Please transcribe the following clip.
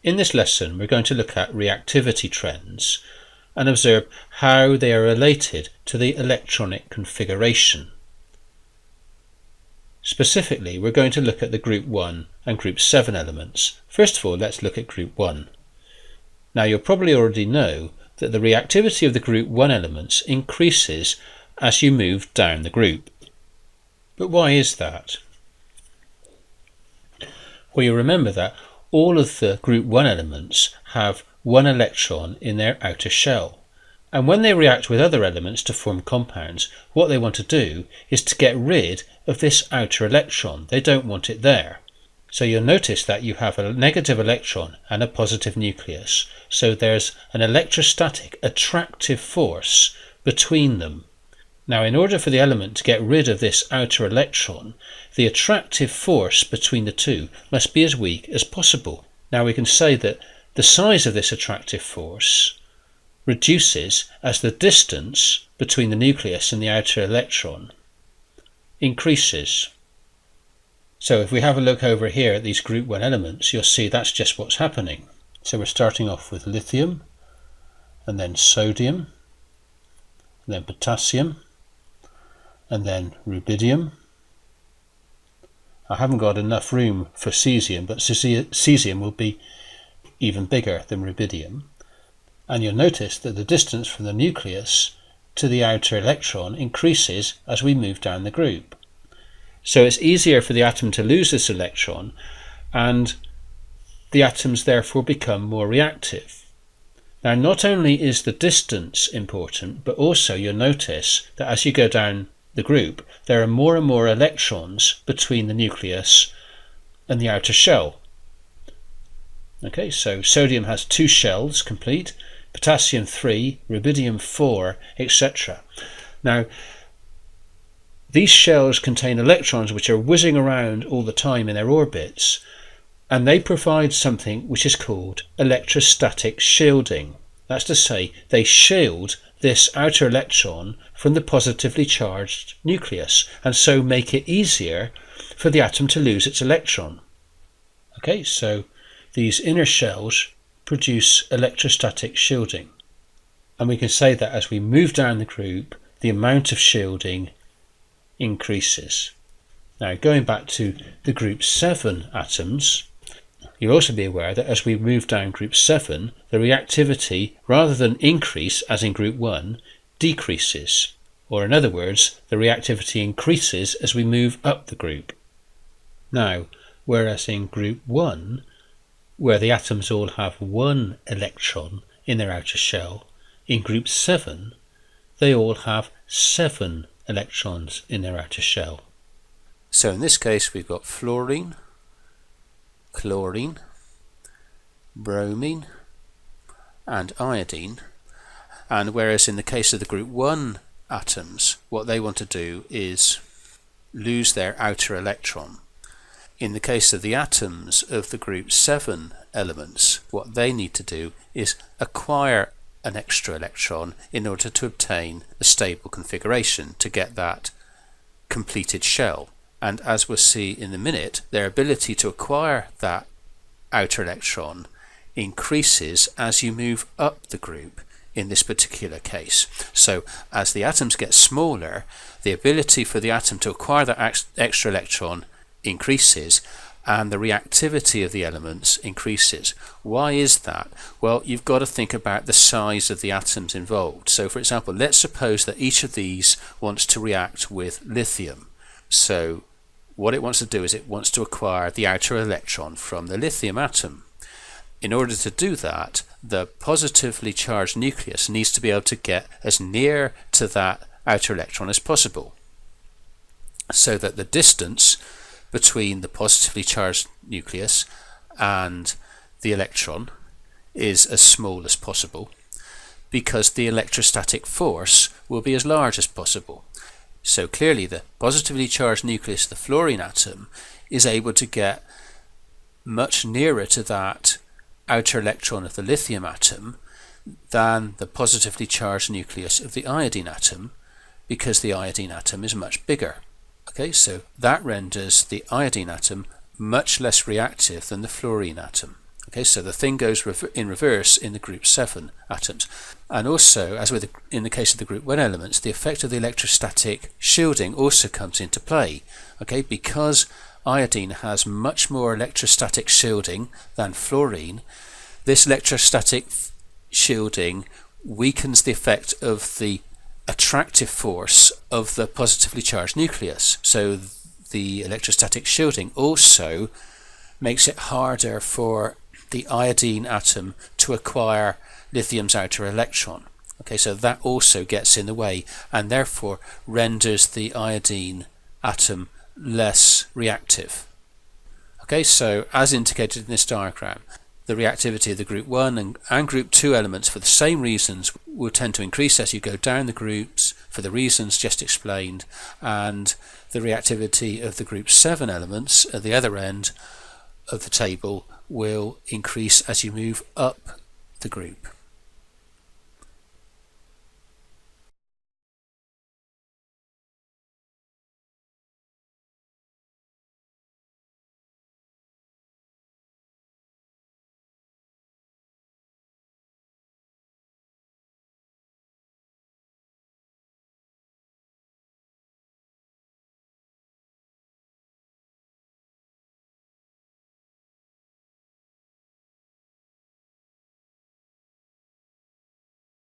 In this lesson we're going to look at reactivity trends and observe how they are related to the electronic configuration. Specifically, we're going to look at the group 1 and group 7 elements. First of all, let's look at group 1. Now you'll probably already know that the reactivity of the group 1 elements increases as you move down the group. But why is that? Well, you remember that all of the group 1 elements have one electron in their outer shell, and when they react with other elements to form compounds, what they want to do is to get rid of this outer electron. They don't want it there. So you'll notice that you have a negative electron and a positive nucleus, so there's an electrostatic attractive force between them. Now, in order for the element to get rid of this outer electron, the attractive force between the two must be as weak as possible. Now we can say that the size of this attractive force reduces as the distance between the nucleus and the outer electron increases. So if we have a look over here at these group 1 elements, you'll see that's just what's happening. So we're starting off with lithium, and then sodium, and then potassium, and then rubidium. I haven't got enough room for cesium, but cesium will be even bigger than rubidium. And you'll notice that the distance from the nucleus to the outer electron increases as we move down the group. So it's easier for the atom to lose this electron, and the atoms therefore become more reactive. Now, not only is the distance important, but also you'll notice that as you go down the group, there are more and more electrons between the nucleus and the outer shell. Okay, so sodium has 2 shells complete, potassium 3, rubidium 4, etc. Now, these shells contain electrons which are whizzing around all the time in their orbits, and they provide something which is called electrostatic shielding. That's to say, they shield this outer electron from the positively charged nucleus, and so make it easier for the atom to lose its electron. Okay, so these inner shells produce electrostatic shielding, and we can say that as we move down the group, the amount of shielding increases. Now, going back to the group 7 atoms, you'll also be aware that as we move down group 7, the reactivity, rather than increase as in group 1, decreases. Or in other words, the reactivity increases as we move up the group. Now, whereas in group 1, where the atoms all have 1 electron in their outer shell, in group 7, they all have 7 electrons in their outer shell. So in this case we've got fluorine, chlorine, bromine and iodine, and whereas in the case of the group 1 atoms, what they want to do is lose their outer electron. In the case of the atoms of the group 7 elements, what they need to do is acquire an extra electron in order to obtain a stable configuration to get that completed shell. And as we'll see in a minute, their ability to acquire that outer electron increases as you move up the group in this particular case. So as the atoms get smaller, the ability for the atom to acquire that extra electron increases, and the reactivity of the elements increases. Why is that? Well, you've got to think about the size of the atoms involved. So for example, let's suppose that each of these wants to react with lithium. So what it wants to do is it wants to acquire the outer electron from the lithium atom. In order to do that, the positively charged nucleus needs to be able to get as near to that outer electron as possible, so that the distance between the positively charged nucleus and the electron is as small as possible, because the electrostatic force will be as large as possible. So clearly the positively charged nucleus of the fluorine atom is able to get much nearer to that outer electron of the lithium atom than the positively charged nucleus of the iodine atom, because the iodine atom is much bigger. Okay, so that renders the iodine atom much less reactive than the fluorine atom. Okay, so the thing goes in reverse in the group 7 atoms. And also, as in the case of the group 1 elements, the effect of the electrostatic shielding also comes into play. Okay, because iodine has much more electrostatic shielding than fluorine, this electrostatic shielding weakens the effect of the attractive force of the positively charged nucleus. So the electrostatic shielding also makes it harder for the iodine atom to acquire lithium's outer electron. Okay, so that also gets in the way and therefore renders the iodine atom less reactive. Okay, so as indicated in this diagram, the reactivity of the group 1 and group 2 elements for the same reasons will tend to increase as you go down the groups for the reasons just explained, and the reactivity of the group 7 elements at the other end of the table will increase as you move up the group.